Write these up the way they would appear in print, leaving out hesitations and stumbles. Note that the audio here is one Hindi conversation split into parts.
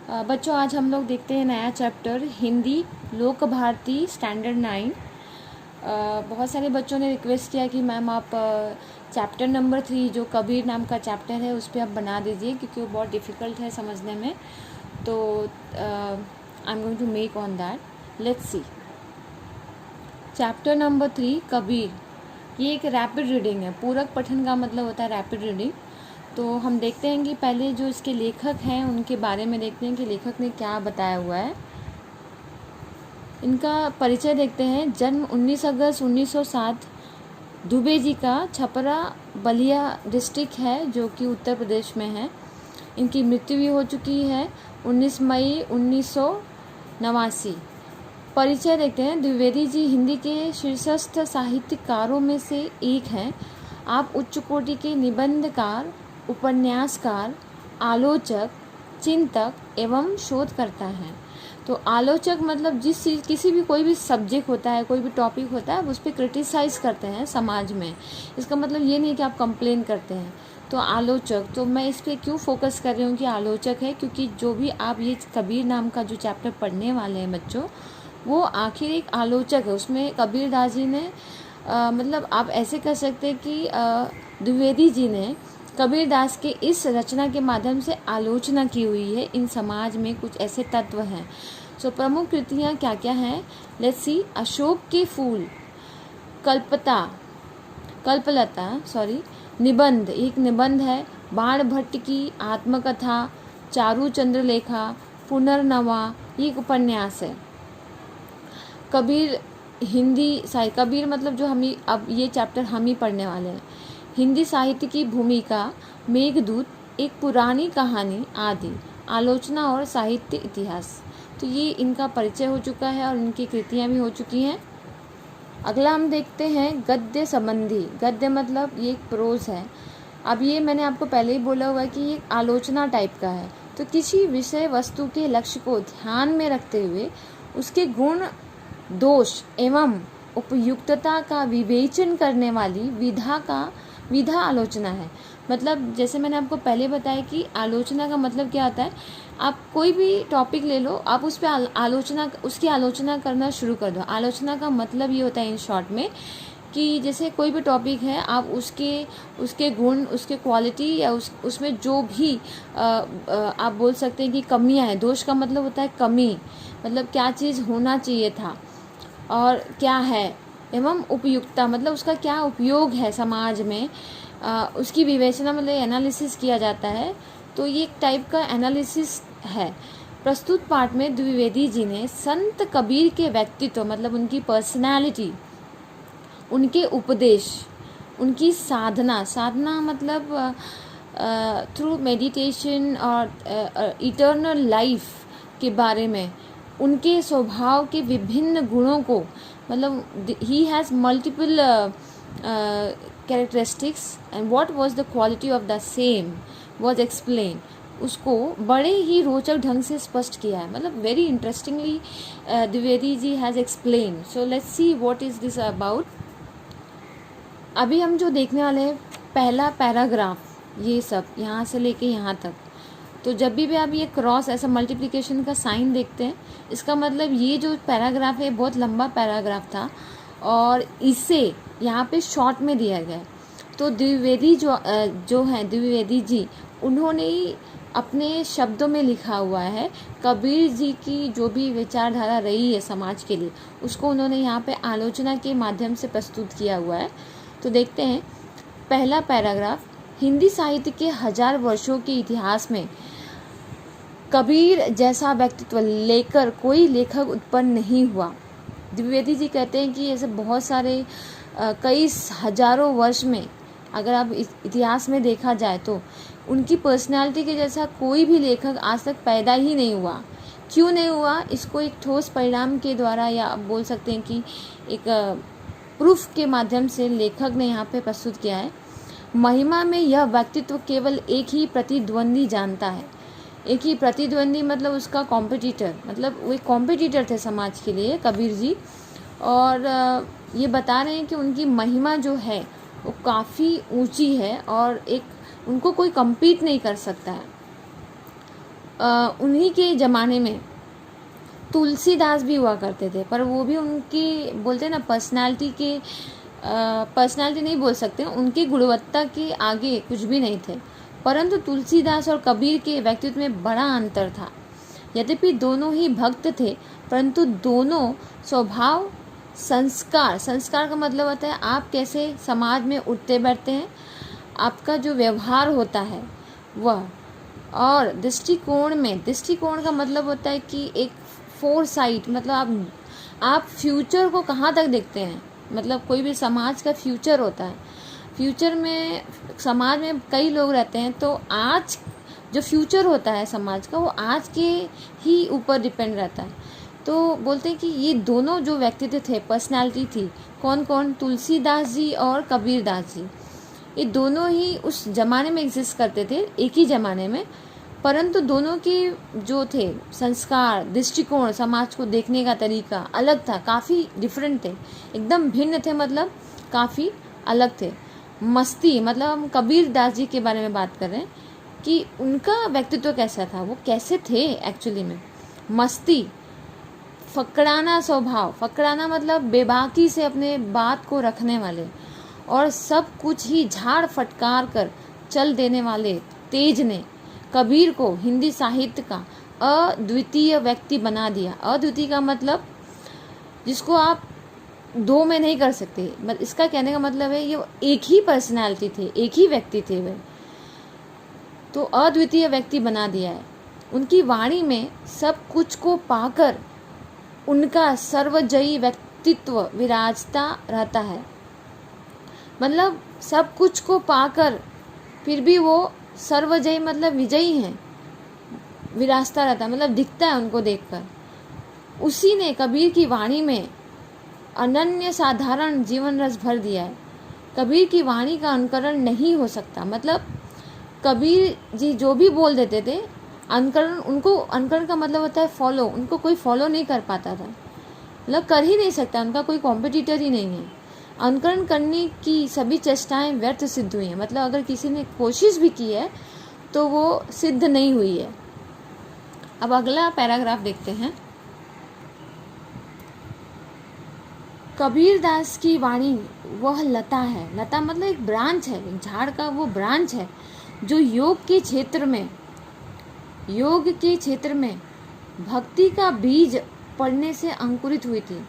बच्चों, आज हम लोग देखते हैं नया चैप्टर हिंदी लोक भारती स्टैंडर्ड 9। बहुत सारे बच्चों ने रिक्वेस्ट किया कि मैम आप चैप्टर नंबर 3 जो कबीर नाम का चैप्टर है उस पर आप बना दीजिए, क्योंकि वो बहुत डिफ़िकल्ट है समझने में। तो I am going to make on that. Let's see chapter number 3 Kabir. ये एक रैपिड रीडिंग है। पूरक पठन का मतलब होता है रैपिड रीडिंग। तो हम देखते हैं कि पहले जो इसके लेखक हैं उनके बारे में देखते हैं कि लेखक ने क्या बताया हुआ है। इनका परिचय देखते हैं। जन्म 19 अगस्त 1907 दुबे जी का छपरा बलिया डिस्ट्रिक्ट है, जो कि उत्तर प्रदेश में है। इनकी मृत्यु भी हो चुकी है 19 मई 1989। परिचय देखते हैं। द्विवेदी जी हिंदी के शीर्षस्थ साहित्यकारों में से एक हैं। आप उच्च कोटि के निबंधकार, उपन्यासकार, आलोचक, चिंतक एवं शोधकर्ता हैं। तो आलोचक मतलब किसी भी कोई भी सब्जेक्ट होता है, कोई भी टॉपिक होता है, उस पर क्रिटिसाइज़ करते हैं समाज में। इसका मतलब ये नहीं कि आप कंप्लेन करते हैं। तो आलोचक, तो मैं इस पर क्यों फोकस कर रही हूँ कि आलोचक है, क्योंकि जो भी आप ये कबीर नाम का जो चैप्टर पढ़ने वाले हैं बच्चों, वो आखिर एक आलोचक है। उसमें कबीर दास जी ने मतलब आप ऐसे कह सकते हैं कि द्विवेदी जी ने कबीर दास के इस रचना के माध्यम से आलोचना की हुई है। इन समाज में कुछ ऐसे तत्व हैं। सो प्रमुख कृतियाँ क्या क्या हैं, लेट्स सी। अशोक के फूल, कल्पलता निबंध, एक निबंध है। बाण भट्ट की आत्मकथा, चारू चंद्रलेखा, पुनर्नवा, ये एक उपन्यास है। कबीर कबीर मतलब जो हम अब ये चैप्टर हम ही पढ़ने वाले हैं। हिंदी साहित्य की भूमिका, मेघदूत, एक पुरानी कहानी आदि, आलोचना और साहित्य इतिहास। तो ये इनका परिचय हो चुका है और इनकी कृतियाँ भी हो चुकी हैं। अगला हम देखते हैं गद्य संबंधी। गद्य मतलब ये एक प्रोज है। अब ये मैंने आपको पहले ही बोला हुआ है कि ये आलोचना टाइप का है। तो किसी विषय वस्तु के लक्ष्य को ध्यान में रखते हुए उसके गुण, दोष एवं उपयुक्तता का विवेचन करने वाली विधा आलोचना है। मतलब जैसे मैंने आपको पहले बताया कि आलोचना का मतलब क्या होता है। आप कोई भी टॉपिक ले लो, आप उस पर उसकी आलोचना करना शुरू कर दो। आलोचना का मतलब ये होता है इन शॉर्ट में कि जैसे कोई भी टॉपिक है, आप उसके गुण, उसके क्वालिटी या उसमें जो भी आप बोल सकते हैं कि कमियां हैं। दोष का मतलब होता है कमी, मतलब क्या चीज़ होना चाहिए था और क्या है, एवं उपयुक्तता मतलब उसका क्या उपयोग है समाज में। उसकी विवेचना मतलब एनालिसिस किया जाता है। तो ये एक टाइप का एनालिसिस है। प्रस्तुत पाठ में द्विवेदी जी ने संत कबीर के व्यक्तित्व मतलब उनकी पर्सनालिटी, उनके उपदेश, उनकी साधना मतलब थ्रू मेडिटेशन और इटर्नल लाइफ के बारे में, उनके स्वभाव के विभिन्न गुणों को, मतलब he has multiple characteristics and what was the quality of the same was explain, उसको बड़े ही रोचक ढंग से स्पष्ट किया है। मतलब very interestingly Dwivedi ji has explain. So let's see what is this about. अभी हम जो देखने वाले हैं पहला पैराग्राफ, ये सब यहाँ से लेके यहाँ तक। तो जब भी आप ये क्रॉस ऐसा मल्टीप्लिकेशन का साइन देखते हैं, इसका मतलब ये जो पैराग्राफ है बहुत लंबा पैराग्राफ था और इसे यहाँ पे शॉर्ट में दिया गया। तो द्विवेदी जो हैं द्विवेदी जी, उन्होंने ही अपने शब्दों में लिखा हुआ है कबीर जी की जो भी विचारधारा रही है समाज के लिए, उसको उन्होंने यहाँ पे आलोचना के माध्यम से प्रस्तुत किया हुआ है। तो देखते हैं पहला पैराग्राफ। हिंदी साहित्य के 1000 वर्षों के इतिहास में कबीर जैसा व्यक्तित्व लेकर कोई लेखक उत्पन्न नहीं हुआ। द्विवेदी जी कहते हैं कि ऐसे बहुत सारे कई हजारों वर्ष में अगर आप इतिहास में देखा जाए तो उनकी पर्सनालिटी के जैसा कोई भी लेखक आज तक पैदा ही नहीं हुआ। क्यों नहीं हुआ, इसको एक ठोस परिणाम के द्वारा या आप बोल सकते हैं कि एक प्रूफ के माध्यम से लेखक ने यहाँ पे प्रस्तुत किया है। महिमा में यह व्यक्तित्व केवल एक ही प्रतिद्वंदी जानता है। एक ही प्रतिद्वंदी मतलब उसका कॉम्पिटिटर, मतलब वो एक कॉम्पिटिटर थे समाज के लिए कबीर जी। और ये बता रहे हैं कि उनकी महिमा जो है वो काफ़ी ऊंची है और एक उनको कोई कम्पीट नहीं कर सकता है। उन्हीं के ज़माने में तुलसीदास भी हुआ करते थे, पर वो भी उनकी बोलते हैं ना पर्सनालिटी नहीं बोल सकते, उनकी गुणवत्ता के आगे कुछ भी नहीं थे। परंतु तुलसीदास और कबीर के व्यक्तित्व में बड़ा अंतर था। यद्यपि दोनों ही भक्त थे, परंतु दोनों स्वभाव, संस्कार का मतलब होता है आप कैसे समाज में उठते बैठते हैं, आपका जो व्यवहार होता है वह, और दृष्टिकोण का मतलब होता है कि एक फोरसाइट, मतलब आप फ्यूचर को कहाँ तक देखते हैं। मतलब कोई भी समाज का फ्यूचर होता है, फ्यूचर में समाज में कई लोग रहते हैं, तो आज जो फ्यूचर होता है समाज का वो आज के ही ऊपर डिपेंड रहता है। तो बोलते हैं कि ये दोनों जो व्यक्तित्व थे, पर्सनालिटी थी, कौन, तुलसीदास जी और कबीरदास जी, ये दोनों ही उस ज़माने में एग्जिस्ट करते थे, एक ही ज़माने में, परंतु दोनों के जो थे संस्कार, दृष्टिकोण, समाज को देखने का तरीका अलग था, काफ़ी डिफरेंट थे, एकदम भिन्न थे, मतलब काफ़ी अलग थे। मस्ती, मतलब हम कबीरदास जी के बारे में बात कर रहे हैं कि उनका व्यक्तित्व कैसा था, वो कैसे थे एक्चुअली में। मस्ती, फकड़ाना स्वभाव, फकड़ाना मतलब बेबाकी से अपने बात को रखने वाले, और सब कुछ ही झाड़ फटकार कर चल देने वाले तेज ने कबीर को हिंदी साहित्य का अद्वितीय व्यक्ति बना दिया। अद्वितीय का मतलब जिसको आप दो में नहीं कर सकते, इसका कहने का मतलब है ये एक ही पर्सनालिटी थे, एक ही व्यक्ति थे वे, तो अद्वितीय व्यक्ति बना दिया है। उनकी वाणी में सब कुछ को पाकर उनका सर्वजयी व्यक्तित्व विराजता रहता है। मतलब सब कुछ को पाकर फिर भी वो सर्वजयी मतलब विजयी हैं, विराजता रहता है, मतलब दिखता है उनको देखकर। उसी ने कबीर की वाणी में अनन्य साधारण जीवन रस भर दिया है। कबीर की वाणी का अनुकरण नहीं हो सकता, मतलब कबीर जी जो भी बोल देते थे, अनुकरण का मतलब होता है फॉलो, उनको कोई फॉलो नहीं कर पाता था, मतलब कर ही नहीं सकता, उनका कोई कॉम्पिटिटर ही नहीं है। अनुकरण करने की सभी चेष्टाएं व्यर्थ सिद्ध हुई हैं, मतलब अगर किसी ने कोशिश भी की है तो वो सिद्ध नहीं हुई है। अब अगला पैराग्राफ देखते हैं। कबीरदास की वाणी वह लता है, लता मतलब एक ब्रांच है, एक झाड़ का वो ब्रांच है जो योग के क्षेत्र में भक्ति का बीज पड़ने से अंकुरित हुई थी।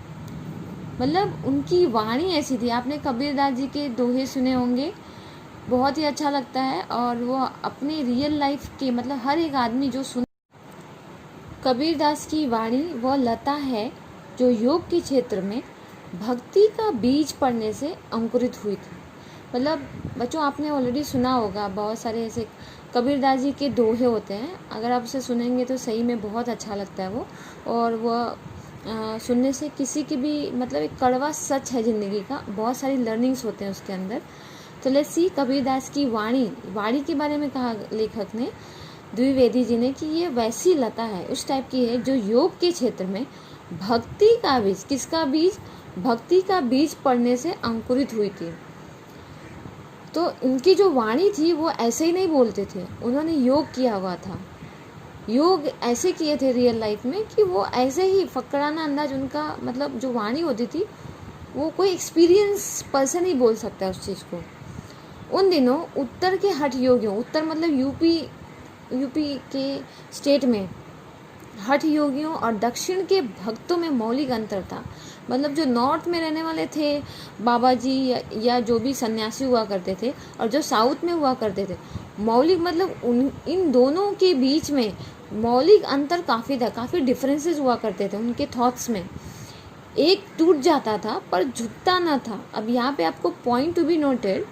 मतलब उनकी वाणी ऐसी थी, आपने कबीरदास जी के दोहे सुने होंगे, बहुत ही अच्छा लगता है, और वो अपने रियल लाइफ के मतलब हर एक आदमी जो सुन, कबीरदास की वाणी वह लता है जो योग के क्षेत्र में भक्ति का बीज पड़ने से अंकुरित हुई थी। मतलब बच्चों आपने ऑलरेडी सुना होगा, बहुत सारे ऐसे कबीरदास जी के दोहे होते हैं, अगर आप उसे सुनेंगे तो सही में बहुत अच्छा लगता है वो, और वह सुनने से किसी की भी मतलब एक कड़वा सच है ज़िंदगी का, बहुत सारी लर्निंग्स होते हैं उसके अंदर। तो लेट्स सी कबीरदास की वाणी के बारे में कहा लेखक ने, द्विवेदी जी ने, कि ये वैसी लता है, उस टाइप की है जो योग के क्षेत्र में भक्ति का बीज, किसका बीज, भक्ति का बीज पड़ने से अंकुरित हुई थी। तो इनकी जो वाणी थी वो ऐसे ही नहीं बोलते थे, उन्होंने योग किया हुआ था, योग ऐसे किए थे रियल लाइफ में कि वो ऐसे ही फकराना अंदाज, उनका मतलब जो वाणी होती थी वो कोई एक्सपीरियंस पर्सन ही बोल सकता है उस चीज़ को। उन दिनों उत्तर के हठ योगियों, उत्तर मतलब यूपी के स्टेट में हठ योगियों और दक्षिण के भक्तों में मौलिक अंतर था। मतलब जो नॉर्थ में रहने वाले थे बाबा जी या जो भी सन्यासी हुआ करते थे, और जो साउथ में हुआ करते थे, मौलिक मतलब इन दोनों के बीच में मौलिक अंतर काफ़ी था, काफ़ी डिफरेंसेस हुआ करते थे उनके थॉट्स में। एक टूट जाता था पर झुकता न था। अब यहाँ पे आपको पॉइंट टू बी नोटेड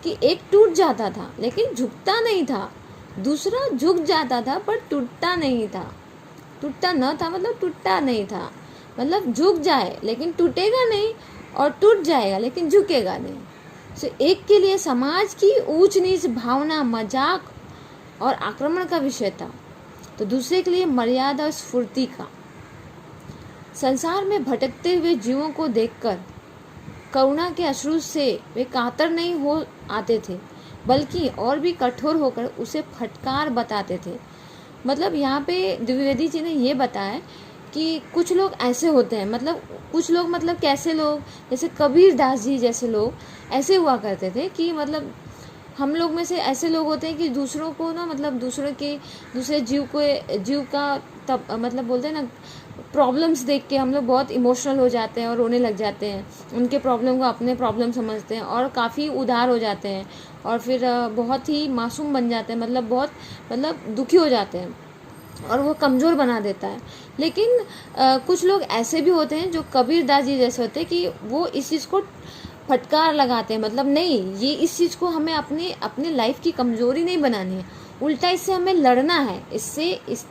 कि एक टूट जाता था लेकिन झुकता नहीं था, दूसरा झुक जाता था पर टूटता नहीं था। टूटता न था मतलब टूटता नहीं था, मतलब झुक जाए लेकिन टूटेगा नहीं, और टूट जाएगा लेकिन झुकेगा नहीं। सो एक के लिए समाज की ऊंच नीच भावना, मजाक और आक्रमण का विषय था, तो दूसरे के लिए मर्यादा और स्फूर्ति का। संसार में भटकते हुए जीवों को देखकर करुणा के अश्रु से वे कातर नहीं हो आते थे, बल्कि और भी कठोर होकर उसे फटकार बताते थे। मतलब यहाँ पे द्विवेदी जी ने ये बताया कि कुछ लोग ऐसे होते हैं, मतलब कुछ लोग, मतलब कैसे लोग, जैसे कबीर दास जी जैसे लोग ऐसे हुआ करते थे कि मतलब हम लोग में से ऐसे लोग होते हैं कि दूसरों को ना, मतलब दूसरे जीव का तब मतलब बोलते हैं ना, प्रॉब्लम्स देख के हम लोग बहुत इमोशनल हो जाते हैं और रोने लग जाते हैं, उनके प्रॉब्लम को अपने प्रॉब्लम समझते हैं और काफ़ी उदार हो जाते हैं और फिर बहुत ही मासूम बन जाते हैं, मतलब बहुत दुखी हो जाते हैं और वो कमज़ोर बना देता है। लेकिन कुछ लोग ऐसे भी होते हैं जो कबीर दास जी जैसे होते हैं कि वो इस चीज़ को फटकार लगाते हैं, मतलब नहीं, ये इस चीज़ को हमें अपने लाइफ की कमज़ोरी नहीं बनानी है, उल्टा इससे हमें लड़ना है। इस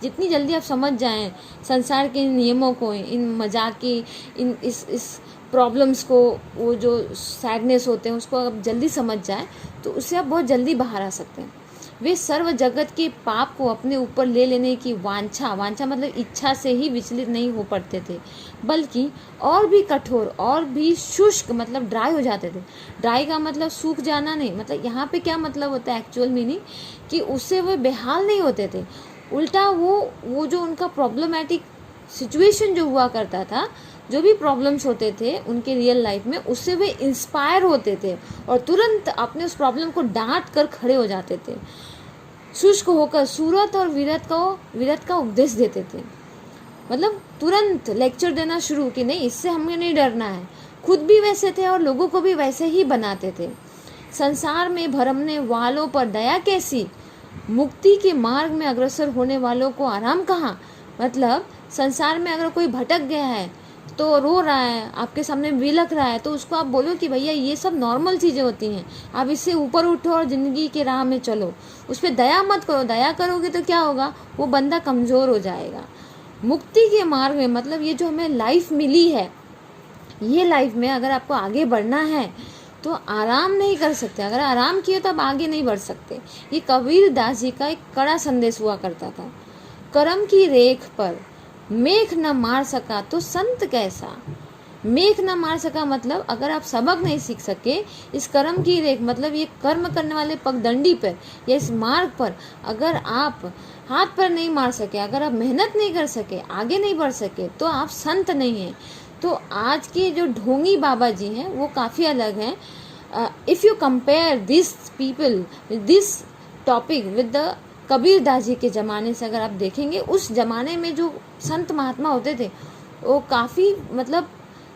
जितनी जल्दी आप समझ जाएं संसार के इन नियमों को, इन मजाक की, इस प्रॉब्लम्स को, वो जो सैडनेस होते हैं उसको आप जल्दी समझ जाए तो उससे आप बहुत जल्दी बाहर आ सकते हैं। वे सर्व जगत के पाप को अपने ऊपर ले लेने की वांछा मतलब इच्छा से ही विचलित नहीं हो पड़ते थे, बल्कि और भी कठोर और भी शुष्क, मतलब ड्राई हो जाते थे। ड्राई का मतलब सूख जाना नहीं, मतलब यहाँ पे क्या मतलब होता है एक्चुअल मीनिंग, कि उससे वो बेहाल नहीं होते थे, उल्टा वो जो उनका प्रॉब्लमेटिक सिचुएशन जो हुआ करता था, जो भी प्रॉब्लम्स होते थे उनके रियल लाइफ में, उससे वे इंस्पायर होते थे और तुरंत अपने उस प्रॉब्लम को डांट कर खड़े हो जाते थे, शुष्क होकर सूरत और वीरत का उपदेश देते थे। मतलब तुरंत लेक्चर देना शुरू कि नहीं, इससे हमें नहीं डरना है। खुद भी वैसे थे और लोगों को भी वैसे ही बनाते थे। संसार में भरमने वालों पर दया कैसी, मुक्ति के मार्ग में अग्रसर होने वालों को आराम कहाँ। मतलब संसार में अगर कोई भटक गया है तो रो रहा है, आपके सामने बिलख रहा है, तो उसको आप बोलो कि भैया ये सब नॉर्मल चीज़ें होती हैं, आप इससे ऊपर उठो और ज़िंदगी के राह में चलो, उस पर दया मत करो। दया करोगे तो क्या होगा, वो बंदा कमज़ोर हो जाएगा। मुक्ति के मार्ग में, मतलब ये जो हमें लाइफ मिली है, ये लाइफ में अगर आपको आगे बढ़ना है तो आराम नहीं कर सकते। अगर आराम किए तो आप आगे नहीं बढ़ सकते। ये कबीर दास जी का एक कड़ा संदेश हुआ करता था। कर्म की रेख पर मेघ न मार सका तो संत कैसा। मेघ न मार सका मतलब अगर आप सबक नहीं सीख सके इस कर्म की रेख, मतलब ये कर्म करने वाले पगडंडी पर या इस मार्ग पर अगर आप हाथ पर नहीं मार सके, अगर आप मेहनत नहीं कर सके, आगे नहीं बढ़ सके, तो आप संत नहीं हैं। तो आज के जो ढोंगी बाबा जी हैं वो काफ़ी अलग हैं। If you compare this people this topic with the Kabir Das ji के ज़माने से अगर आप देखेंगे, उस ज़माने में जो संत महात्मा होते थे वो काफ़ी मतलब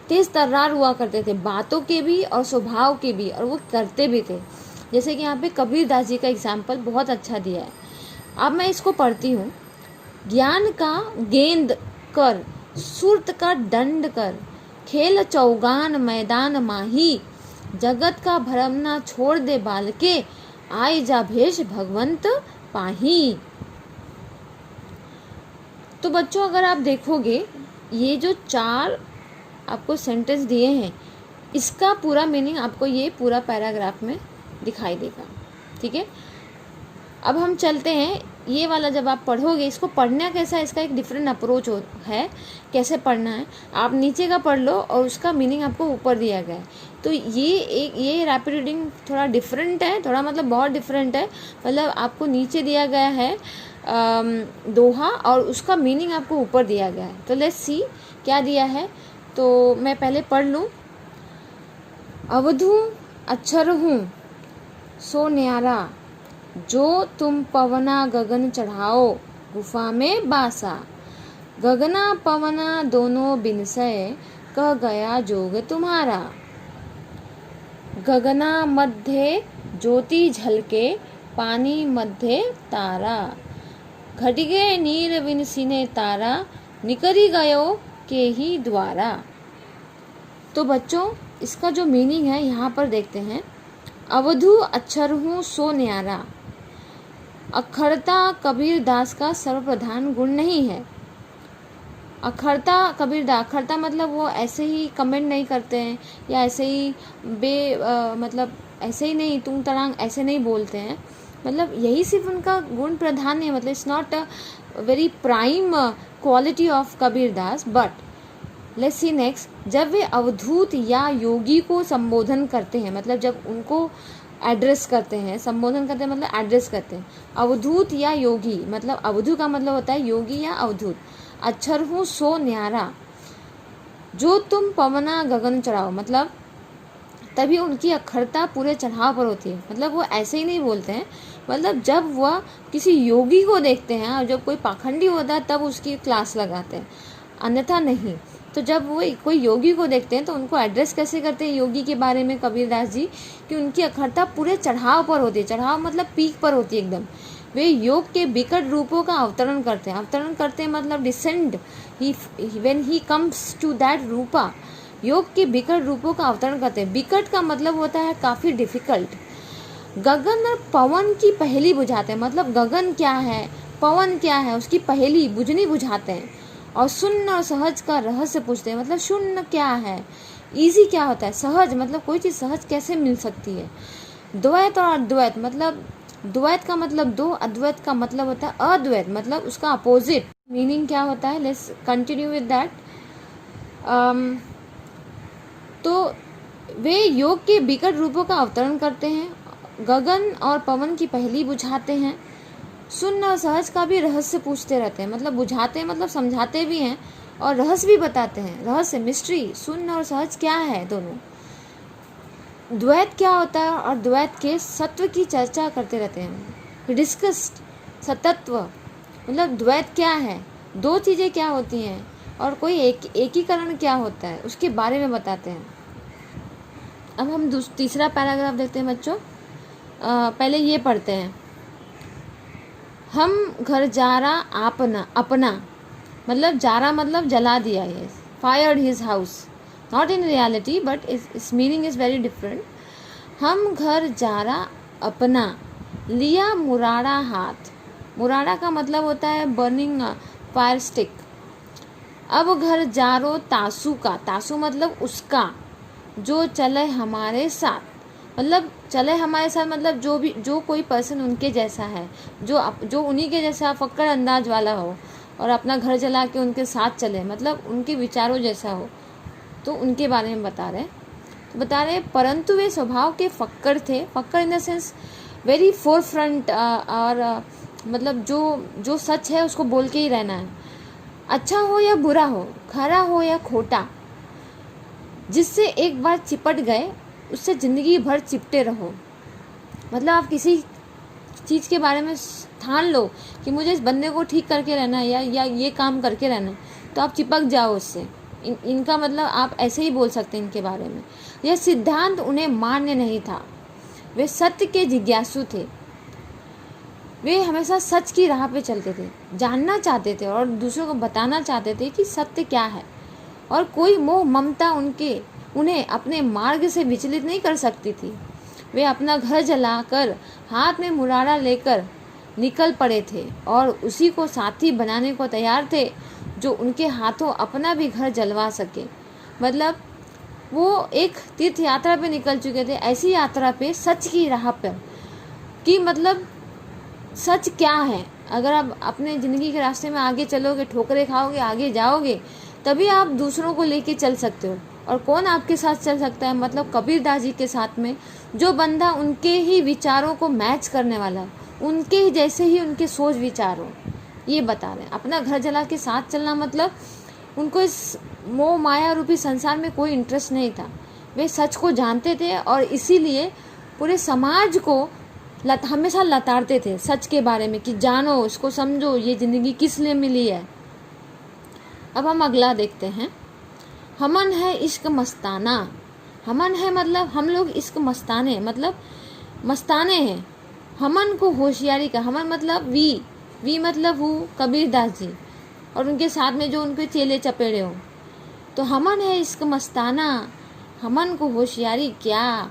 तेज़ तर्रार हुआ करते थे, बातों के भी और स्वभाव के भी, और वो करते भी थे। जैसे कि यहाँ पे कबीर दास जी का एग्जाम्पल बहुत अच्छा दिया है। अब मैं इसको पढ़ती हूँ। ज्ञान का गेंद कर, सुरत का दंड कर, खेल चौगान मैदान माही, जगत का भरमना छोड़ दे बालके, आए जा भेष भगवंत पाही। तो बच्चों अगर आप देखोगे ये जो 4 आपको सेंटेंस दिए हैं, इसका पूरा मीनिंग आपको ये पूरा पैराग्राफ में दिखाई देगा। ठीक है, अब हम चलते हैं। ये वाला जब आप पढ़ोगे, इसको पढ़ना कैसा है, इसका एक डिफरेंट अप्रोच है कैसे पढ़ना है। आप नीचे का पढ़ लो और उसका मीनिंग आपको ऊपर दिया गया है। तो ये रैपिड रीडिंग थोड़ा डिफरेंट है, थोड़ा मतलब बहुत डिफरेंट है। मतलब आपको नीचे दिया गया है दोहा और उसका मीनिंग आपको ऊपर दिया गया है। तो लेट्स सी क्या दिया है। तो मैं पहले पढ़ लूँ। अवधू अक्षर हूँ सो न्यारा, जो तुम पवना गगन चढ़ाओ गुफा में बासा, गगना पवना दोनों बिनसय कह गया जोग तुम्हारा, गगना मध्य ज्योति झलके पानी मध्य तारा, घटिगे नीर विनसिने तारा, निकरी गयो के ही द्वारा। तो बच्चों इसका जो मीनिंग है यहाँ पर देखते हैं। अवधू अक्षर हूँ सो न्यारा। अखरता कबीर दास का सर्वप्रधान गुण नहीं है। अखरता कबीर दास, अखरता मतलब वो ऐसे ही कमेंट नहीं करते हैं या ऐसे ही मतलब ऐसे ही नहीं तुंग तड़ांग ऐसे नहीं बोलते हैं। मतलब यही सिर्फ उनका गुण प्रधान है। मतलब it's not a very prime quality of Kabir Das. But let's see next. जब वे अवधूत या योगी को संबोधन करते हैं, मतलब जब उनको एड्रेस करते हैं, संबोधन करते हैं मतलब एड्रेस करते हैं। अवधूत या योगी, मतलब अवधू का मतलब होता है योगी या अवधूत। अक्षर हूँ सो न्यारा, जो तुम पवना गगन चढ़ाओ, मतलब तभी उनकी अक्षरता पूरे चढ़ाव पर होती है। मतलब वो ऐसे ही नहीं बोलते हैं, मतलब जब वह किसी योगी को देखते हैं और जब कोई पाखंडी होता है तब उसकी क्लास लगाते हैं, अन्यथा नहीं। तो जब वो कोई योगी को देखते हैं तो उनको एड्रेस कैसे करते हैं योगी के बारे में कबीरदास जी, कि उनकी अखरता पूरे चढ़ाव पर होती है। चढ़ाव मतलब पीक पर होती है एकदम। वे योग के विकट रूपों का अवतरण करते हैं। अवतरण करते हैं मतलब descend, when he comes to that रूपा, योग के विकट रूपों का अवतरण करते हैं। विकट का मतलब होता है काफ़ी डिफिकल्ट। गगन और पवन की पहेली बुझाते हैं, मतलब गगन क्या है, पवन क्या है, उसकी पहेली बुझनी बुझाते हैं। और शून्य और सहज का रहस्य पूछते हैं, मतलब शून्य क्या है, इजी क्या होता है, सहज मतलब कोई चीज़ सहज कैसे मिल सकती है। द्वैत और अद्वैत, मतलब द्वैत का मतलब दो, अद्वैत का मतलब होता है अद्वैत, मतलब उसका अपोजिट। मीनिंग क्या होता है, लेट्स कंटिन्यू विद दैट। तो वे योग के विकट रूपों का अवतरण करते हैं, गगन और पवन की पहेली बुझाते हैं, शून्य और सहज का भी रहस्य पूछते रहते हैं। मतलब बुझाते हैं मतलब समझाते भी हैं और रहस्य भी बताते हैं। रहस्य, मिस्ट्री, शून्य और सहज क्या है दोनों। द्वैत क्या होता है और द्वैत के सत्व की चर्चा करते रहते हैं। डिस्कस्ड सतत्व, मतलब द्वैत क्या है, दो चीज़ें क्या होती हैं और कोई एकीकरण क्या होता है उसके बारे में बताते हैं। अब हम तीसरा पैराग्राफ देखते हैं बच्चों। पहले ये पढ़ते हैं। हम घर जारा अपना, अपना मतलब जारा मतलब जला दिया है, fired his house, not in reality but इस मीनिंग इज़ वेरी डिफरेंट। हम घर जारा अपना, लिया मुराड़ा हाथ, मुराड़ा का मतलब होता है बर्निंग फायर स्टिक। अब घर जारो तासू का, तासू मतलब उसका, जो चले हमारे साथ, मतलब चले हमारे साथ मतलब जो कोई पर्सन उनके जैसा है, जो उन्हीं के जैसा फक्कड़ अंदाज वाला हो और अपना घर जला के उनके साथ चले, मतलब उनके विचारों जैसा हो, तो उनके बारे में बता रहे। परंतु वे स्वभाव के फक्कड़ थे। फक्कड़ in the sense very forefront, और मतलब जो सच है उसको बोल के ही रहना है, अच्छा हो या बुरा हो, खरा हो या खोटा। जिससे एक बार चिपट गए उससे ज़िंदगी भर चिपटे रहो। मतलब आप किसी चीज़ के बारे में ठान लो कि मुझे इस बंदे को ठीक करके रहना है या ये काम करके रहना है, तो आप चिपक जाओ उससे। इनका मतलब आप ऐसे ही बोल सकते हैं इनके बारे में। यह सिद्धांत उन्हें मान्य नहीं था। वे सत्य के जिज्ञासु थे। वे हमेशा सच की राह पे चलते थे, जानना चाहते थे और दूसरों को बताना चाहते थे कि सत्य क्या है। और कोई मोह ममता उन्हें अपने मार्ग से विचलित नहीं कर सकती थी। वे अपना घर जलाकर हाथ में मुराड़ा लेकर निकल पड़े थे और उसी को साथी बनाने को तैयार थे जो उनके हाथों अपना भी घर जलवा सके। मतलब वो एक तीर्थ यात्रा पे निकल चुके थे, ऐसी यात्रा पे सच की राह पर, कि मतलब सच क्या है। अगर आप अपने ज़िंदगी के रास्ते में आगे चलोगे, ठोकरें खाओगे, आगे जाओगे, तभी आप दूसरों को लेके चल सकते हो। और कौन आपके साथ चल सकता है, मतलब कबीरदास जी के साथ में, जो बंदा उनके ही विचारों को मैच करने वाला है, उनके ही जैसे ही उनके सोच विचार हो, ये बता रहे हैं। अपना घर जला के साथ चलना मतलब उनको इस मोह माया रूपी संसार में कोई इंटरेस्ट नहीं था। वे सच को जानते थे और इसीलिए पूरे समाज को हमेशा लताड़ते थे सच के बारे में, कि जानो, इसको समझो, ये ज़िंदगी किस लिए मिली है। अब हम अगला देखते हैं। हमन है इश्क मस्ताना। हमन है मतलब हम लोग, इश्क मस्ताने मतलब मस्ताने हैं। हमन को होशियारी का, हमन मतलब वी मतलब हूँ कबीरदास जी और उनके साथ में जो उनके चेले चपेड़े हो। तो हमन है इश्क मस्ताना, हमन को होशियारी क्या,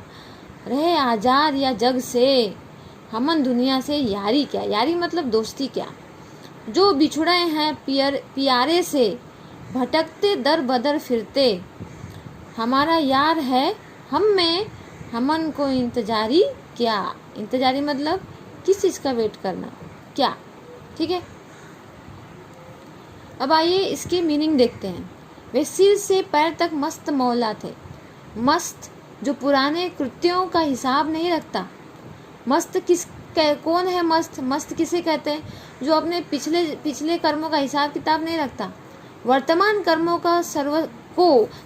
रहे आज़ाद या जग से, हमन दुनिया से यारी क्या। यारी मतलब दोस्ती क्या। जो बिछुड़े हैं प्यारे से, भटकते दर बदर फिरते, हमारा यार है हम में, हमन को इंतजारी क्या। इंतजारी मतलब किस चीज़ का वेट करना, क्या। ठीक है, अब आइए इसकी मीनिंग देखते हैं। वे सिर से पैर तक मस्त मौला थे। मस्त जो पुराने कृत्यों का हिसाब नहीं रखता। मस्त कौन है मस्त? मस्त किसे कहते हैं? जो अपने पिछले कर्मों का हिसाब किताब नहीं रखता, वर्तमान कर्मों का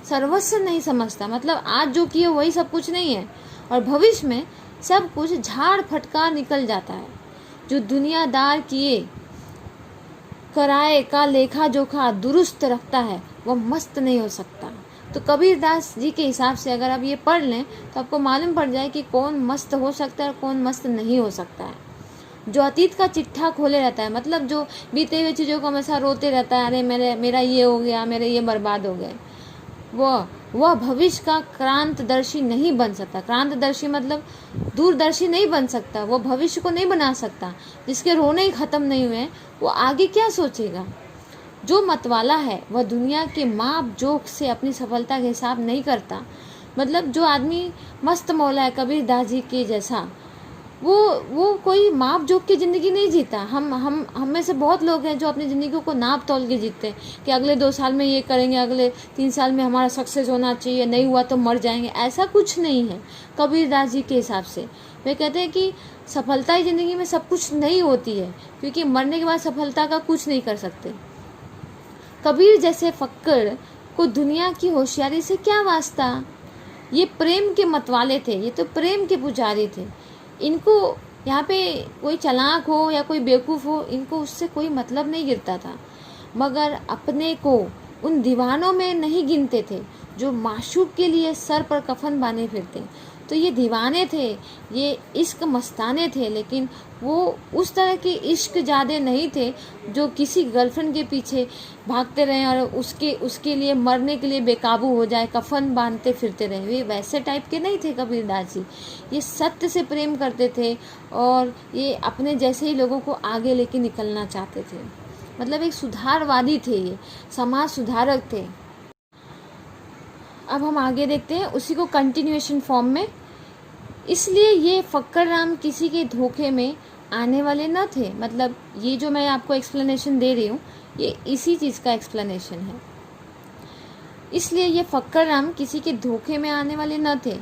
सर्वस्व नहीं समझता। मतलब आज जो किए वही सब कुछ नहीं है, और भविष्य में सब कुछ झाड़ फटकार निकल जाता है। जो दुनियादार किए कराए का लेखा जोखा दुरुस्त रखता है, वह मस्त नहीं हो सकता। तो कबीरदास जी के हिसाब से अगर आप ये पढ़ लें तो आपको मालूम पड़ जाए कि कौन मस्त हो सकता है और कौन मस्त नहीं हो सकता है। जो अतीत का चिट्ठा खोले रहता है, मतलब जो बीते हुए चीज़ों को हमेशा रोते रहता है, अरे मेरा ये हो गया, मेरे ये बर्बाद हो गए, वह भविष्य का क्रांतदर्शी नहीं बन सकता। क्रांतदर्शी मतलब दूरदर्शी नहीं बन सकता, वो भविष्य को नहीं बना सकता। जिसके रोने ही खत्म नहीं हुए वो आगे क्या सोचेगा। जो मतवाला है वह दुनिया के माप जोक से अपनी सफलता का हिसाब नहीं करता। मतलब जो आदमी मस्त मौला है कबीरदास जी के जैसा, वो कोई माप जोक की ज़िंदगी नहीं जीता। हम में से बहुत लोग हैं जो अपनी ज़िंदगी को नाप तोल के जीते हैं कि अगले 2 साल में ये करेंगे, अगले 3 साल में हमारा सक्सेस होना चाहिए, नहीं हुआ तो मर जाएंगे। ऐसा कुछ नहीं है कबीरदास जी के हिसाब से। वे कहते हैं कि सफलता ही ज़िंदगी में सब कुछ नहीं होती है, क्योंकि मरने के बाद सफलता का कुछ नहीं कर सकते। कबीर जैसे फक्कड़ को दुनिया की होशियारी से क्या वास्ता। ये प्रेम के मतवाले थे, ये तो प्रेम के पुजारी थे। इनको यहाँ पे कोई चालाक हो या कोई बेवकूफ़ हो, इनको उससे कोई मतलब नहीं गिरता था। मगर अपने को उन दीवानों में नहीं गिनते थे जो माशूक के लिए सर पर कफन बांधे फिरते। तो ये दीवाने थे, ये इश्क मस्ताने थे, लेकिन वो उस तरह के इश्क ज़्यादा नहीं थे जो किसी गर्लफ्रेंड के पीछे भागते रहे और उसके लिए मरने के लिए बेकाबू हो जाए, कफन बांधते फिरते रहे। वे वैसे टाइप के नहीं थे कबीरदास जी। ये सत्य से प्रेम करते थे और ये अपने जैसे ही लोगों को आगे लेके निकलना चाहते थे। मतलब एक सुधारवादी थे, ये समाज सुधारक थे। अब हम आगे देखते हैं उसी को कंटिन्यूएशन फॉर्म में। इसलिए ये फक्कड़ राम किसी के धोखे में आने वाले न थे। मतलब ये जो मैं आपको एक्सप्लेनेशन दे रही हूँ ये इसी चीज़ का एक्सप्लेनेशन है। इसलिए ये फक्कड़ राम किसी के धोखे में आने वाले न थे।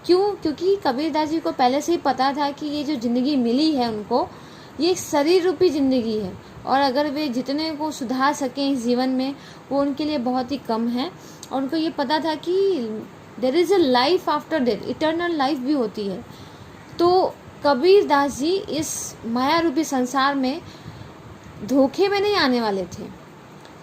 क्यों? क्योंकि कबीरदास जी को पहले से ही पता था कि ये जो ज़िंदगी मिली है उनको, ये एक शरीर रूपी ज़िंदगी है, और अगर वे जितने को सुधार सकें इस जीवन में वो उनके लिए बहुत ही कम है। और उनको ये पता था कि there is a life after death, eternal life भी होती है। तो कबीरदास जी इस माया रूपी संसार में धोखे में नहीं आने वाले थे।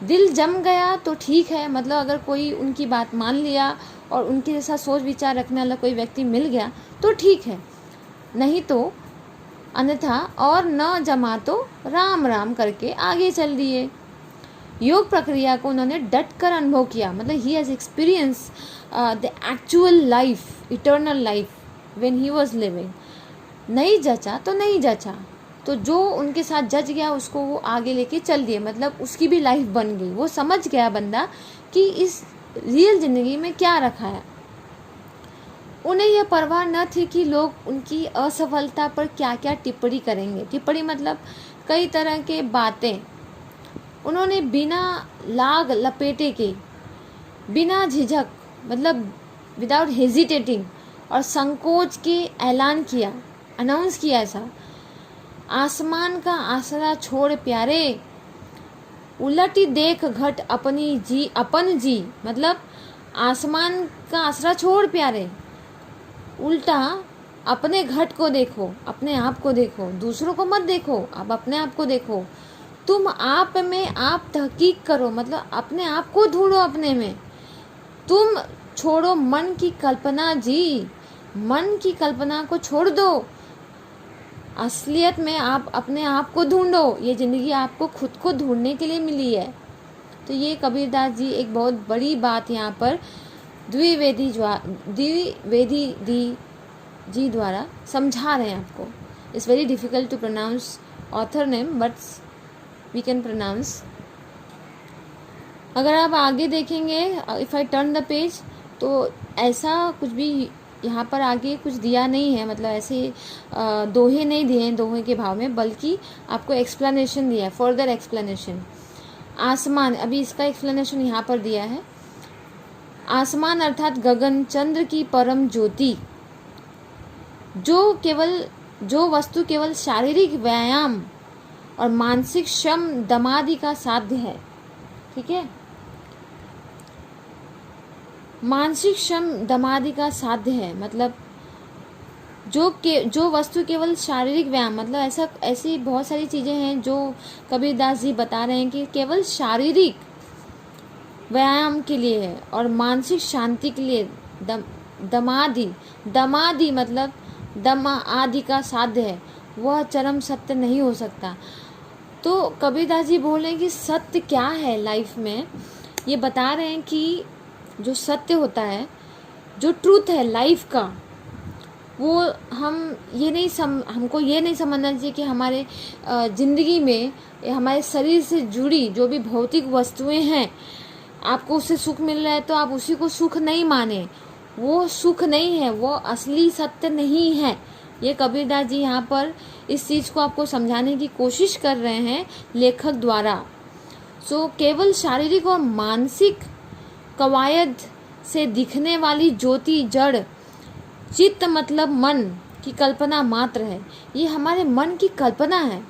दिल जम गया तो ठीक है, मतलब अगर कोई उनकी बात मान लिया और उनके जैसा सोच विचार रखने वाला कोई व्यक्ति मिल गया तो ठीक है, नहीं तो अन्यथा और न जमा तो राम राम करके आगे चल दिए। योग प्रक्रिया को उन्होंने डट कर अनुभव किया। मतलब he has experience the actual life, eternal life when he was living. नहीं जचा तो नहीं जचा, तो जो उनके साथ जच गया उसको वो आगे लेके चल दिए। मतलब उसकी भी लाइफ बन गई। वो समझ गया बंदा कि इस रियल ज़िंदगी में क्या रखा है। उन्हें यह परवाह न थी कि लोग उनकी असफलता पर क्या क्या टिप्पणी करेंगे। टिप्पणी मतलब कई तरह के बातें। उन्होंने बिना लाग लपेटे के, बिना झिझक, मतलब विदाउट हेजिटेटिंग और संकोच के ऐलान किया, अनाउंस किया ऐसा। आसमान का आसरा छोड़ प्यारे, उलटी देख घट अपनी जी अपन जी। मतलब आसमान का आसरा छोड़ प्यारे, उल्टा अपने घट को देखो, अपने आप को देखो, दूसरों को मत देखो, अब अपने आप को देखो। तुम आप में आप तहकीक करो, मतलब अपने आप को ढूंढो अपने में। तुम छोड़ो मन की कल्पना जी, मन की कल्पना को छोड़ दो, असलियत में आप अपने आप को ढूंढो। ये ज़िंदगी आपको खुद को ढूंढने के लिए मिली है। तो ये कबीरदास जी एक बहुत बड़ी बात यहाँ पर द्विवेदी जी द्वारा समझा रहे हैं आपको। It's very difficult to pronounce author name but we can pronounce. अगर आप आगे देखेंगे, if I turn the page, तो ऐसा कुछ भी यहाँ पर आगे कुछ दिया नहीं है। मतलब ऐसे दोहे नहीं दिए हैं दोहे के भाव में, बल्कि आपको एक्सप्लेनेशन दिया है, फर्दर एक्सप्लेनेशन। आसमान, अभी इसका एक्सप्लेनेशन यहाँ पर दिया है। आसमान अर्थात गगन, चंद्र की परम ज्योति, जो वस्तु केवल शारीरिक व्यायाम और मानसिक श्रम दमादि का साध्य है। ठीक है, मानसिक श्रम दमादि का साध्य है, मतलब जो वस्तु केवल शारीरिक व्यायाम, मतलब ऐसी बहुत सारी चीज़ें हैं जो कबीरदास जी बता रहे हैं कि केवल शारीरिक व्यायाम के लिए है और मानसिक शांति के लिए दमादि मतलब दम आदि का साध्य है, वह चरम सत्य नहीं हो सकता। तो कबीरदास जी बोल रहे हैं कि सत्य क्या है लाइफ में, ये बता रहे हैं कि जो सत्य होता है, जो ट्रूथ है लाइफ का, वो हमको ये नहीं समझना चाहिए कि हमारे ज़िंदगी में हमारे शरीर से जुड़ी जो भी भौतिक वस्तुएं हैं, आपको उससे सुख मिल रहा है तो आप उसी को सुख नहीं माने, वो सुख नहीं है, वो असली सत्य नहीं है। ये कबीरदास जी यहाँ पर इस चीज़ को आपको समझाने की कोशिश कर रहे हैं लेखक द्वारा। केवल शारीरिक और मानसिक कवायद से दिखने वाली ज्योति जड़ चित्त मतलब मन की कल्पना मात्र है। ये हमारे मन की कल्पना है,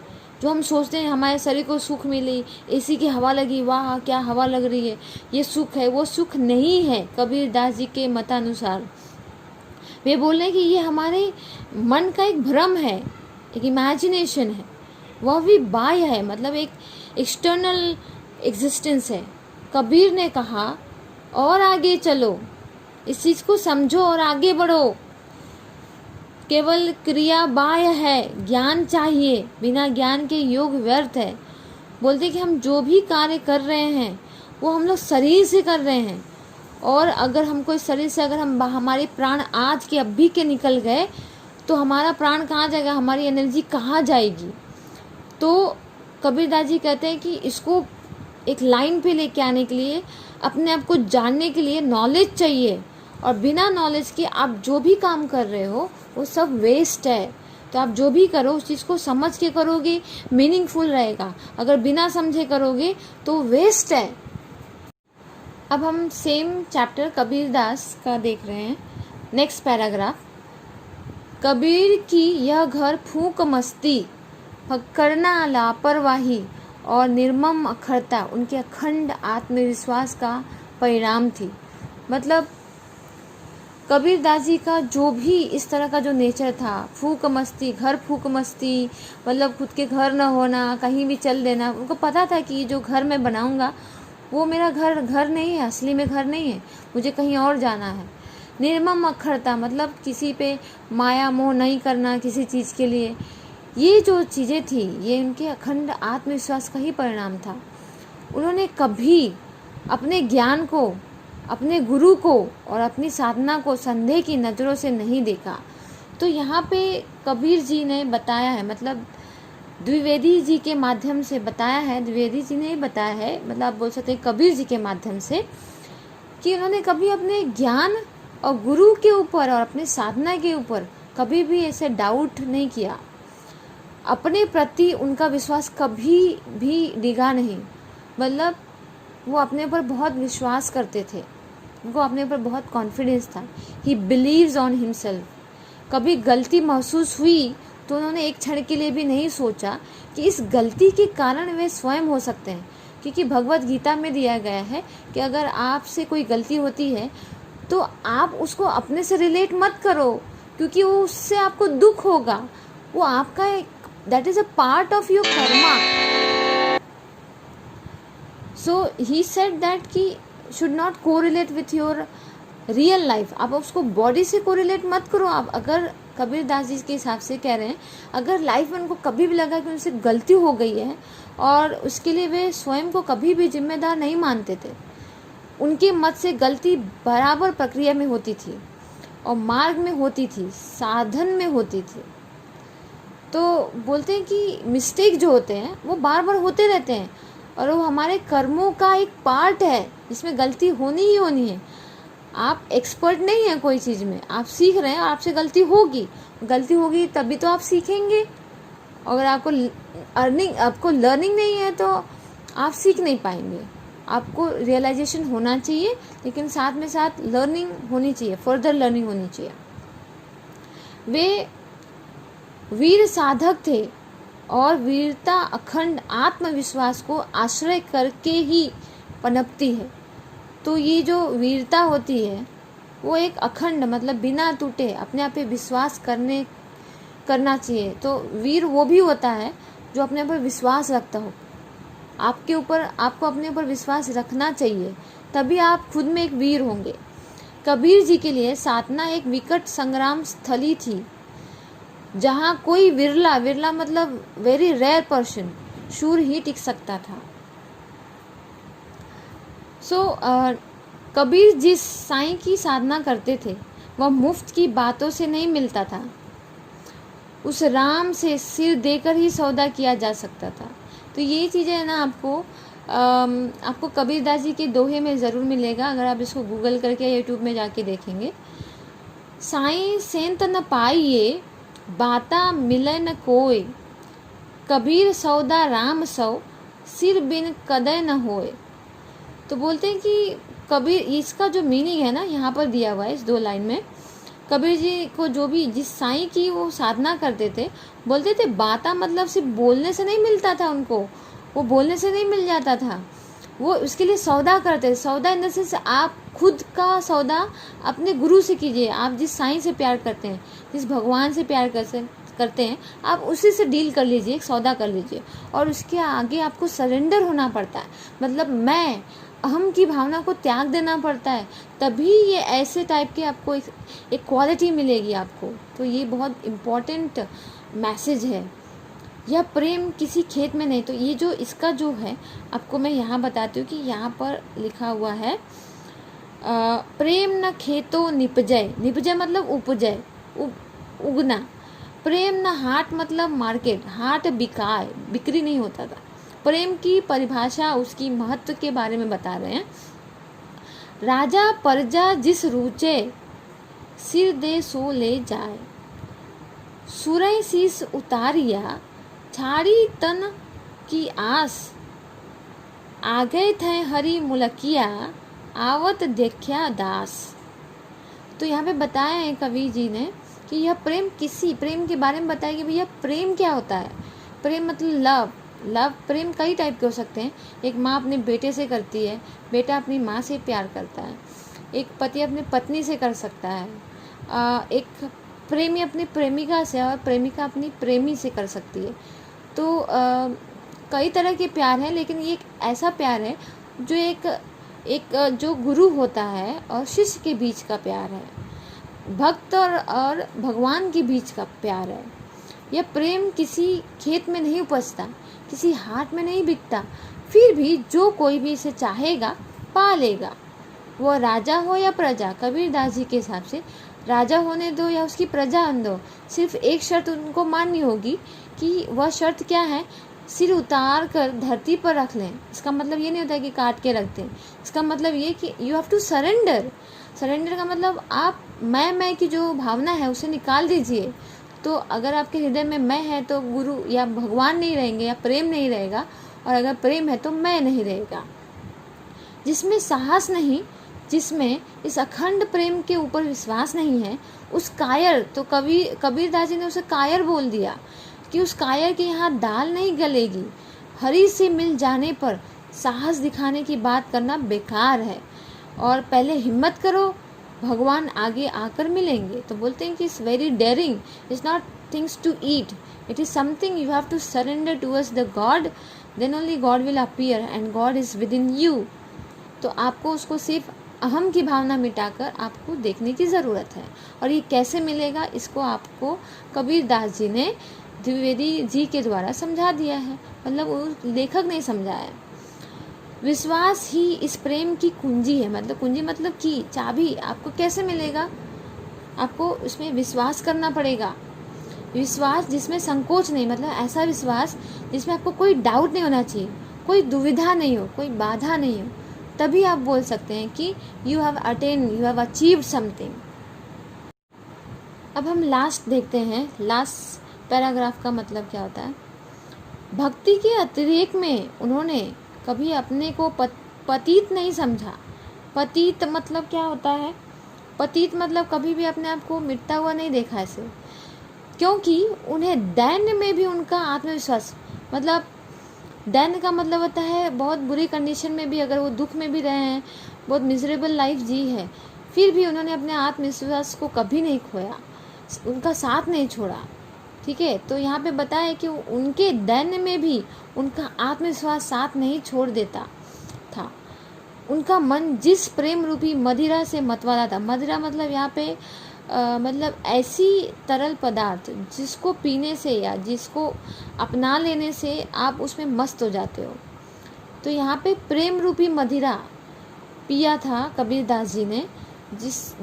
जो हम सोचते हैं हमारे शरीर को सुख मिली, एसी की हवा लगी, वाह क्या हवा लग रही है, ये सुख है, वो सुख नहीं है। कबीरदास जी के मतानुसार वे बोल रहे हैं कि ये हमारे मन का एक भ्रम है, एक इमेजिनेशन है, वह भी बाह्य है, मतलब एक एक्सटर्नल एग्जिस्टेंस है। कबीर ने कहा और आगे चलो, इस चीज़ को समझो और आगे बढ़ो। केवल क्रिया बाह्य है, ज्ञान चाहिए, बिना ज्ञान के योग व्यर्थ है। बोलते कि हम जो भी कार्य कर रहे हैं वो हम लोग शरीर से कर रहे हैं, और अगर हमको इस शरीर से अगर हमारे प्राण आज के अभी के निकल गए तो हमारा प्राण कहाँ जाएगा, हमारी एनर्जी कहाँ जाएगी। तो कबीरदास जी कहते हैं कि इसको एक लाइन पे लेके आने के लिए, अपने आप को जानने के लिए नॉलेज चाहिए, और बिना नॉलेज के आप जो भी काम कर रहे हो वो सब वेस्ट है। तो आप जो भी करो उस चीज़ को समझ के करोगे, मीनिंगफुल रहेगा, अगर बिना समझे करोगे तो वेस्ट है। अब हम सेम चैप्टर कबीरदास का देख रहे हैं, नेक्स्ट पैराग्राफ। कबीर की यह घर फूंक मस्ती, करना लापरवाही और निर्मम अखरता उनके अखंड आत्मविश्वास का परिणाम थी। मतलब कबीरदास जी का जो भी इस तरह का जो नेचर था, फूंक मस्ती, घर फूंक मस्ती, मतलब खुद के घर न होना, कहीं भी चल देना, उनको पता था कि जो घर मैं बनाऊंगा वो मेरा घर नहीं है, असली में घर नहीं है, मुझे कहीं और जाना है। निर्मम अखरता मतलब किसी पे माया मोह नहीं करना किसी चीज़ के लिए, ये जो चीज़ें थी ये उनके अखंड आत्मविश्वास का ही परिणाम था। उन्होंने कभी अपने ज्ञान को, अपने गुरु को और अपनी साधना को संदेह की नज़रों से नहीं देखा। तो यहाँ पे कबीर जी ने बताया है, मतलब द्विवेदी जी के माध्यम से बताया है, द्विवेदी जी ने बताया है, मतलब आप बोल सकते हैं कबीर जी के माध्यम से, कि उन्होंने कभी अपने ज्ञान और गुरु के ऊपर और अपने साधना के ऊपर कभी भी ऐसे डाउट नहीं किया। अपने प्रति उनका विश्वास कभी भी डिगा नहीं, मतलब वो अपने पर बहुत विश्वास करते थे, उनको अपने पर बहुत कॉन्फिडेंस था। He believes on himself. कभी गलती महसूस हुई तो उन्होंने एक क्षण के लिए भी नहीं सोचा कि इस गलती के कारण वे स्वयं हो सकते हैं, क्योंकि भगवत गीता में दिया गया है कि अगर आपसे कोई गलती होती है तो आप उसको अपने से रिलेट मत करो, क्योंकि वो उससे आपको दुख होगा, वो आपका that is a part of your karma. So he said that कि should not correlate with your real life. आप उसको बॉडी से कोरिलेट मत करो। आप अगर कबीरदास जी के हिसाब से कह रहे हैं, अगर लाइफ में उनको कभी भी लगा कि उनसे गलती हो गई है और उसके लिए वे स्वयं को कभी भी जिम्मेदार नहीं मानते थे, उनके मत से गलती बराबर प्रक्रिया में होती थी और मार्ग में होती थी, साधन में होती थी। तो बोलते हैं कि मिस्टेक जो होते हैं वो बार बार होते रहते हैं और वो हमारे कर्मों का एक पार्ट है जिसमें गलती होनी ही होनी है। आप एक्सपर्ट नहीं हैं कोई चीज़ में, आप सीख रहे हैं और आपसे गलती होगी तभी तो आप सीखेंगे। अगर आपको लर्निंग नहीं है तो आप सीख नहीं पाएंगे। आपको रियलाइजेशन होना चाहिए, लेकिन साथ में साथ लर्निंग होनी चाहिए, फर्दर लर्निंग होनी चाहिए। वे वीर साधक थे और वीरता अखंड आत्मविश्वास को आश्रय करके ही पनपती है। तो ये जो वीरता होती है वो एक अखंड मतलब बिना टूटे अपने आप पे विश्वास करना चाहिए। तो वीर वो भी होता है जो अपने ऊपर विश्वास रखता हो। आपको अपने ऊपर विश्वास रखना चाहिए, तभी आप खुद में एक वीर होंगे। कबीर जी के लिए साधना एक विकट संग्राम स्थली थी, जहाँ कोई विरला मतलब वेरी रेयर पर्सन शूर ही टिक सकता था। कबीर जिस साईं की साधना करते थे वह मुफ्त की बातों से नहीं मिलता था। उस राम से सिर देकर ही सौदा किया जा सकता था। तो ये चीज़ें है ना, आपको कबीरदास जी के दोहे में ज़रूर मिलेगा, अगर आप इसको गूगल करके यूट्यूब में जाके देखेंगे। साईं सेंत न पाइए बाता मिले न कोय, कबीर सौदा राम सौ, सिर बिन कदय न होए। तो बोलते हैं कि कबीर, इसका जो मीनिंग है ना यहाँ पर दिया हुआ है इस 2 लाइन में, कबीर जी को जो भी जिस साईं की वो साधना करते थे, बोलते थे बाता मतलब सिर्फ बोलने से नहीं मिलता था उनको, वो बोलने से नहीं मिल जाता था, वो उसके लिए सौदा करते थे। सौदा इन द सेंस आप खुद का सौदा अपने गुरु से कीजिए। आप जिस साईं से प्यार करते हैं, जिस भगवान से प्यार करते हैं, आप उसी से डील कर लीजिए, एक सौदा कर लीजिए। और उसके आगे आपको सरेंडर होना पड़ता है, मतलब मैं अहम की भावना को त्याग देना पड़ता है, तभी ये ऐसे टाइप के आपको एक क्वालिटी मिलेगी आपको। तो ये बहुत इम्पोर्टेंट मैसेज है। यह प्रेम किसी खेत में नहीं। तो ये जो इसका जो है आपको मैं यहाँ बताती हूँ कि यहाँ पर लिखा हुआ है प्रेम न खेतो निपजय। निपजय मतलब उपजय, उगना। प्रेम न हाट मतलब मार्केट, हाट बिकाए, बिक्री नहीं होता था। प्रेम की परिभाषा, उसकी महत्व के बारे में बता रहे हैं। राजा प्रजा जिस रूचे, सिर दे सो ले जाए, सुरई शीस उतारिया, छाड़ी तन की आस, आ गए थे हरी मुलकिया, आवत देखा दास। तो यहाँ पे बताया है कवि जी ने कि यह प्रेम के बारे में बताया कि भैया प्रेम क्या होता है। प्रेम मतलब लव प्रेम कई टाइप के हो सकते हैं। एक माँ अपने बेटे से करती है, बेटा अपनी माँ से प्यार करता है, एक पति अपने पत्नी से कर सकता है, एक प्रेमी अपनी प्रेमिका से और प्रेमिका अपनी प्रेमी से कर सकती है। तो कई तरह के प्यार हैं, लेकिन ये एक ऐसा प्यार है जो एक जो गुरु होता है और शिष्य के बीच का प्यार है, भक्त और भगवान के बीच का प्यार है। यह प्रेम किसी खेत में नहीं उपजता, किसी हाट में नहीं बिकता, फिर भी जो कोई भी इसे चाहेगा पा लेगा, वो राजा हो या प्रजा। कबीरदास जी के हिसाब से राजा होने दो या उसकी प्रजा होने दो, सिर्फ एक शर्त उनको माननी होगी कि वह शर्त क्या है, सिर उतार कर धरती पर रख लें। इसका मतलब ये नहीं होता है कि काट के रखते हैं, इसका मतलब ये कि you have to surrender. Surrender का मतलब आप मैं की जो भावना है उसे निकाल दीजिए। तो अगर आपके हृदय में मैं है तो गुरु या भगवान नहीं रहेंगे या प्रेम नहीं रहेगा, और अगर प्रेम है तो मैं नहीं रहेगा। जिसमें साहस नहीं, जिसमें इस अखंड प्रेम के ऊपर विश्वास नहीं है, उस कायर, तो कबीरदास जी ने उसे कायर बोल दिया कि उस कायर के यहाँ दाल नहीं गलेगी। हरि से मिल जाने पर साहस दिखाने की बात करना बेकार है, और पहले हिम्मत करो, भगवान आगे आकर मिलेंगे। तो बोलते हैं कि it's very daring, it's not things to eat, it is something you have to surrender towards the god, then only god will appear and god is within you. तो आपको उसको सिर्फ अहम की भावना मिटाकर आपको देखने की ज़रूरत है। और ये कैसे मिलेगा, इसको आपको कबीरदास जी ने द्विवेदी जी के द्वारा समझा दिया है, मतलब वो लेखक नहीं समझाया। विश्वास ही इस प्रेम की कुंजी है, मतलब कुंजी मतलब की चाबी। आपको कैसे मिलेगा, आपको उसमें विश्वास करना पड़ेगा। विश्वास जिसमें संकोच नहीं, मतलब ऐसा विश्वास जिसमें आपको कोई डाउट नहीं होना चाहिए, कोई दुविधा नहीं हो, कोई बाधा नहीं हो, तभी आप बोल सकते हैं कि you have attain, you have achieved something. अब हम लास्ट देखते हैं, लास्ट पैराग्राफ का मतलब क्या होता है। भक्ति के अतिरेक में उन्होंने कभी अपने को पतित नहीं समझा। पतित मतलब क्या होता है? पतित मतलब कभी भी अपने आप को मिटता हुआ नहीं देखा ऐसे, क्योंकि उन्हें दैन्य में भी उनका आत्मविश्वास, मतलब दैन्य का मतलब होता है बहुत बुरी कंडीशन में भी, अगर वो दुख में भी रहे हैं, बहुत मिजरेबल लाइफ जी है, फिर भी उन्होंने अपने आत्मविश्वास को कभी नहीं खोया, उनका साथ नहीं छोड़ा। ठीक है, तो यहाँ पे बताया कि उनके दैन्य में भी उनका आत्मविश्वास साथ नहीं छोड़ देता था। उनका मन जिस प्रेम रूपी मदिरा से मतवाला था। मदिरा मतलब यहाँ पे मतलब ऐसी तरल पदार्थ जिसको पीने से या जिसको अपना लेने से आप उसमें मस्त हो जाते हो। तो यहाँ पे प्रेम रूपी मदिरा पिया था कबीरदास जी ने, जिस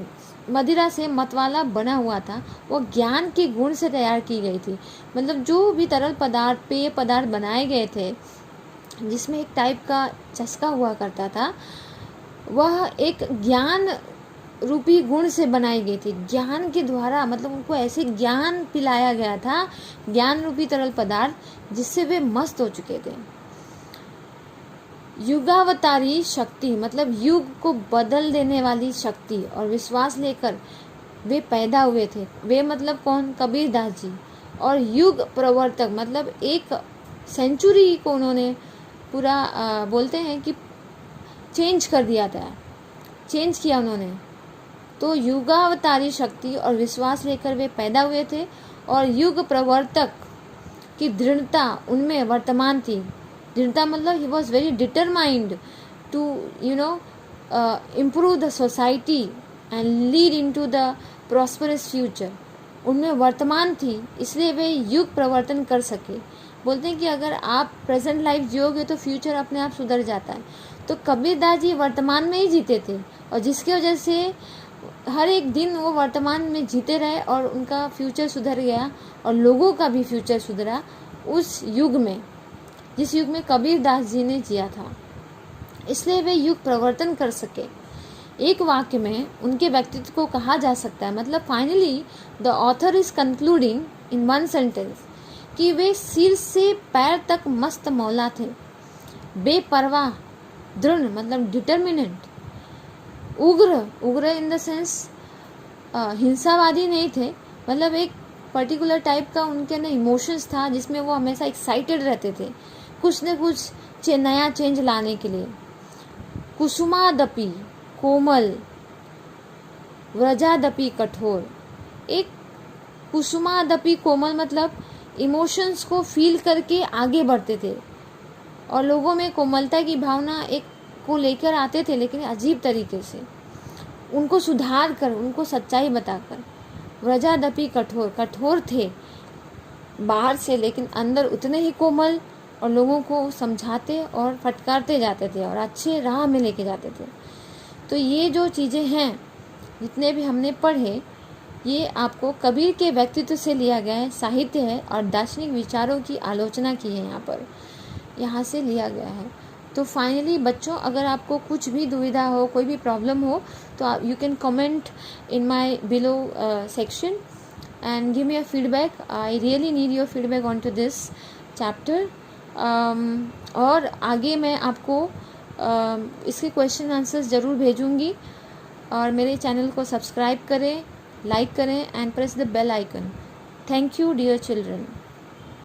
मदिरा से मतवाला बना हुआ था, वो ज्ञान के गुण से तैयार की गई थी। मतलब जो भी तरल पदार्थ, पेय पदार्थ बनाए गए थे जिसमें एक टाइप का चस्का हुआ करता था, वह एक ज्ञान रूपी गुण से बनाई गई थी। ज्ञान के द्वारा, मतलब उनको ऐसे ज्ञान पिलाया गया था, ज्ञान रूपी तरल पदार्थ, जिससे वे मस्त हो चुके थे। युगावतारी शक्ति मतलब युग को बदल देने वाली शक्ति और विश्वास लेकर वे पैदा हुए थे। वे मतलब कौन? कबीरदास जी। और युग प्रवर्तक मतलब एक सेंचुरी को उन्होंने पूरा बोलते हैं कि चेंज कर दिया था, चेंज किया उन्होंने। तो युगावतारी शक्ति और विश्वास लेकर वे पैदा हुए थे, और युग प्रवर्तक की दृढ़ता उनमें वर्तमान थी। दृढ़ता मतलब he was very determined to improve the society and lead into the prosperous future. उनमें वर्तमान थी, इसलिए वे युग प्रवर्तन कर सके। बोलते हैं कि अगर आप प्रेजेंट लाइफ जियोगे तो फ्यूचर अपने आप सुधर जाता है। तो कबीरदास जी वर्तमान में ही जीते थे, और जिसकी वजह से हर एक दिन वो वर्तमान में जीते रहे और उनका फ्यूचर सुधर गया, और लोगों का भी फ्यूचर सुधरा उस युग में, जिस युग में कबीरदास जी ने जिया था। इसलिए वे युग प्रवर्तन कर सके। एक वाक्य में उनके व्यक्तित्व को कहा जा सकता है, मतलब finally the author is concluding in one sentence कि वे सिर से पैर तक मस्त मौला थे, बेपरवाह, दृढ़ मतलब डिटर्मिनेंट, उग्र इन द सेंस हिंसावादी नहीं थे, मतलब एक पर्टिकुलर टाइप का उनके अंदर इमोशंस था जिसमें वो हमेशा एक्साइटेड रहते थे कुछ न कुछ नया चेंज लाने के लिए। कुसुमादपि कोमल, व्रजादपि कठोर। एक कुसुमादपि कोमल मतलब इमोशंस को फील करके आगे बढ़ते थे, और लोगों में कोमलता की भावना एक को लेकर आते थे, लेकिन अजीब तरीके से उनको सुधार कर, उनको सच्चाई बताकर। व्रजादपि कठोर, कठोर थे बाहर से, लेकिन अंदर उतने ही कोमल, और लोगों को समझाते और फटकारते जाते थे और अच्छे राह में लेके जाते थे। तो ये जो चीज़ें हैं जितने भी हमने पढ़े, ये आपको कबीर के व्यक्तित्व से लिया गया है, साहित्य है, और दार्शनिक विचारों की आलोचना की है यहाँ से लिया गया है। तो फाइनली बच्चों, अगर आपको कुछ भी दुविधा हो, कोई भी प्रॉब्लम हो, तो आप you can comment in my below section and give me a feedback. I really need your feedback on to this chapter. और आगे मैं आपको इसके क्वेश्चन आंसर्स ज़रूर भेजूँगी, और मेरे चैनल को सब्सक्राइब करें, लाइक करें and press the bell icon. Thank you dear children.